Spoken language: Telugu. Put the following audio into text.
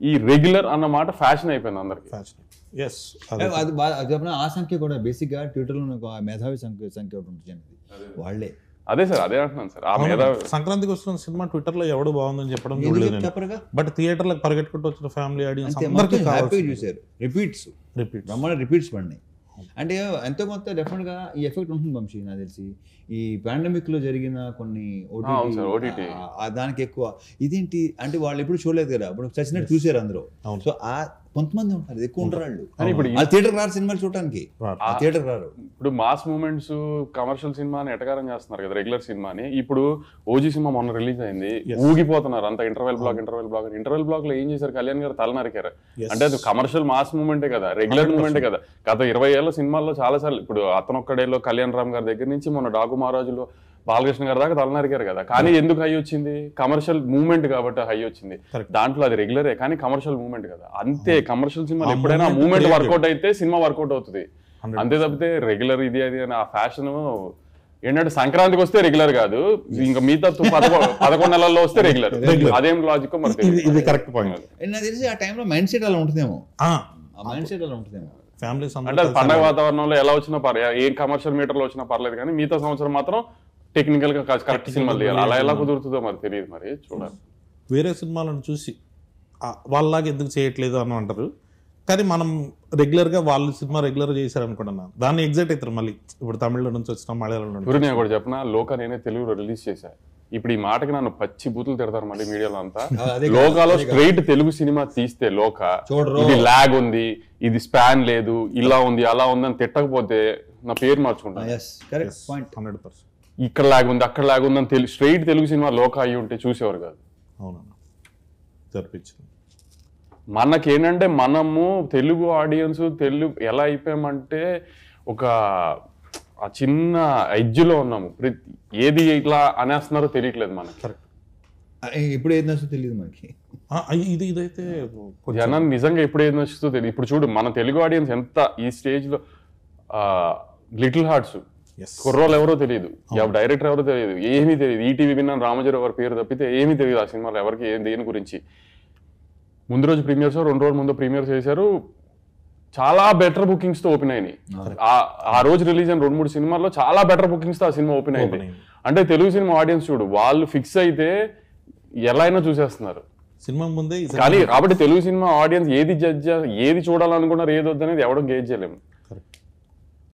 ఈ రెగ్యులర్ అన్న మాట ఫ్యాషన్ అయిపోయింది అందరికి. అది ఆ సంఖ్య కూడా బేసిక్ గా ట్విట్టర్ లో మేధావి సంఖ్య ఒకటి ఉంటుంది వాళ్ళే. అదే సార్, అదే అంటున్నాను సార్. ఆ మేధావి సంక్రాంతికి వస్తున్న సినిమా ట్విట్టర్ లో ఎవడు బాగుందని చెప్పడం చూడలేదు, బట్ థియేటర్ లో పరిగెట్టుకుంటూ వచ్చిన ఫ్యామిలీ ఆడియన్స్ చూసారు. రిపీట్స్ పడినాయి అంటే ఎంతో కొంత డెఫినెట్ గా ఈ ఎఫెక్ట్ ఉంటుంది వంశీ. నాకు తెలిసి ఈ పాండమిక్ లో జరిగిన కొన్ని ఓటీటీ దానికి ఎక్కువ ఇదేంటి అంటే వాళ్ళు ఎప్పుడు చూడలేదు కదా, ఇప్పుడు చచ్చినట్టు చూసారు అందరూ. సో ఆ కొంతమంది ఉంటారు, ఎక్కువ ఉంటారు వాళ్ళు. ఇప్పుడు థియేటర్ రారు సినిమాలు చూడటానికి, థియేటర్ రారు. ఇప్పుడు మాస్ మూమెంట్స్ కమర్షియల్ సినిమాని ఎటకారం చేస్తున్నారు కదా రెగ్యులర్ సినిమాని. ఇప్పుడు ఓజీ సినిమా మొన్న రిలీజ్ అయింది, ఊగిపోతున్నారు అంతా. ఇంటర్వెల్ బ్లాక్ లో ఏం చేశారు, కళ్యాణ్ గారు తల నరికారు. అంటే అది కమర్షియల్ మాస్ మూమెంటే కదా, రెగ్యులర్ మూమెంటే కదా. గత 20 ఏళ్ళ సినిమాల్లో చాలా సార్లు, ఇప్పుడు అతనొక్కడేలో కళ్యాణ్ రామ్ గారి దగ్గర నుంచి మొన్న డాకు మహారాజులో బాలకృష్ణ గారి దాకా తల నరికారు కదా. కానీ ఎందుకు హై వచ్చింది? కమర్షియల్ మూవ్మెంట్ కాబట్టి హై వచ్చింది. దాంట్లో అది రెగ్యులరే కానీ కమర్షియల్ మూవ్మెంట్ కదా. అంతే, కమర్షియల్ సినిమా ఎప్పుడైనా మూవ్మెంట్ వర్కౌట్ అయితే సినిమా వర్కౌట్ అవుతుంది, అంతే తప్పితే రెగ్యులర్ ఇది అది అని ఆ ఫ్యాషన్ ఏంటంటే సంక్రాంతికి వస్తే రెగ్యులర్ కాదు, ఇంకా మిగతా 11 నెలల్లో వస్తే రెగ్యులర్. అదేం లాజిక్ ఇది కరెక్ట్ పాయింట్. నాకు తెలిసి ఆ టైంలో మైండ్ సెట్ అలా ఉంటుందేమో, మైండ్ సెట్ అలా ఉంటుందేమో. ఫ్యామిలీ అంటే పండగ వాతావరణంలో ఎలా వచ్చినా పర్లేదు, ఏ కమర్షియల్ మీటర్ లో వచ్చినా పర్లేదు, కానీ మిగతా సంవత్సరం మాత్రం టెక్నికల్ గా కరెక్ట్ సినిమాలు తీయాలి. అలా ఎలా కుదురుతుందో మరి తెలియదు, మరి చూడాలి. వేరే సినిమాలను చూసి వాళ్ళలాగా ఎందుకు చేయట్లేదు అని అంటారు, కానీ మనం రెగ్యులర్గా వాళ్ళు సినిమా రెగ్యులర్ చేశారు అనుకుంటున్నా దాన్ని ఎగ్జైట్ అవుతారు. మళ్ళీ ఇప్పుడు తమిళలో నుంచి వచ్చిన మలయాళం నుంచి. నేను కూడా చెప్పిన లోక నేనే తెలుగులో రిలీజ్ చేశా. ఇప్పుడు ఈ మాటకి నన్ను పచ్చి బూతులు తిడతారు మళ్ళీ మీడియాలో అంతా. లోకాలో స్ట్రైట్ తెలుగు సినిమా తీస్తే లోక ఇది లాగ్ ఉంది, ఇది స్పాన్ లేదు, ఇలా ఉంది అలా ఉంది అని తిట్టకపోతే నా పేరు మార్చుకుంటాను. ఇక్కడ లాగ్ ఉంది అక్కడ లాగ్ ఉంది అని స్ట్రైట్ తెలుగు సినిమా లోక అయ్యి ఉంటే చూసేవారు కాదు. అవునన్నా జరిపించింది. మనకేంటంటే మనము తెలుగు ఆడియన్స్ తెలుగు ఎలా అయిపోయామంటే ఒక ఆ చిన్న ఎడ్జ్లో ఉన్నాము. ఏది ఇట్లా అనేస్తున్నారో తెలియట్లేదు మనకి. ఇప్పుడు ఏది నచ్చుతో తెలియదు మనకి. ఇదైతే జనం నిజంగా ఎప్పుడు ఏది నచ్చుతో తెలియదు. ఇప్పుడు చూడు మన తెలుగు ఆడియన్స్ ఎంత ఈ స్టేజ్ లో లిటిల్ హార్ట్స్ కుర్రోలు ఎవరో తెలియదు, డైరెక్టర్ ఎవరో తెలియదు, ఏమీ తెలియదు. ఈటీవీ విన్నాను రామజీరావు గారి పేరు తప్పితే ఏమీ తెలియదు ఆ సినిమాలో ఎవరికి దేని గురించి. ముందు రోజు ప్రీమియర్స్ 2 రోజుల ముందు ప్రీమియర్స్ చేశారు, చాలా బెటర్ బుకింగ్స్ తో ఓపెన్ అయినాయి. ఆ రోజు రిలీజ్ అయిన 2-3 సినిమాల్లో చాలా బెటర్ బుకింగ్స్ తో ఆ సినిమా ఓపెన్ అయింది. అంటే తెలుగు సినిమా ఆడియన్స్ చూడు వాళ్ళు ఫిక్స్ అయితే ఎలా అయినా చూసేస్తున్నారు సినిమా ముందే. కానీ కాబట్టి తెలుగు సినిమా ఆడియన్స్ ఏది చూడాలనుకున్నారు ఏది వద్దనేది ఎవడం గేజ్ చేయలేము.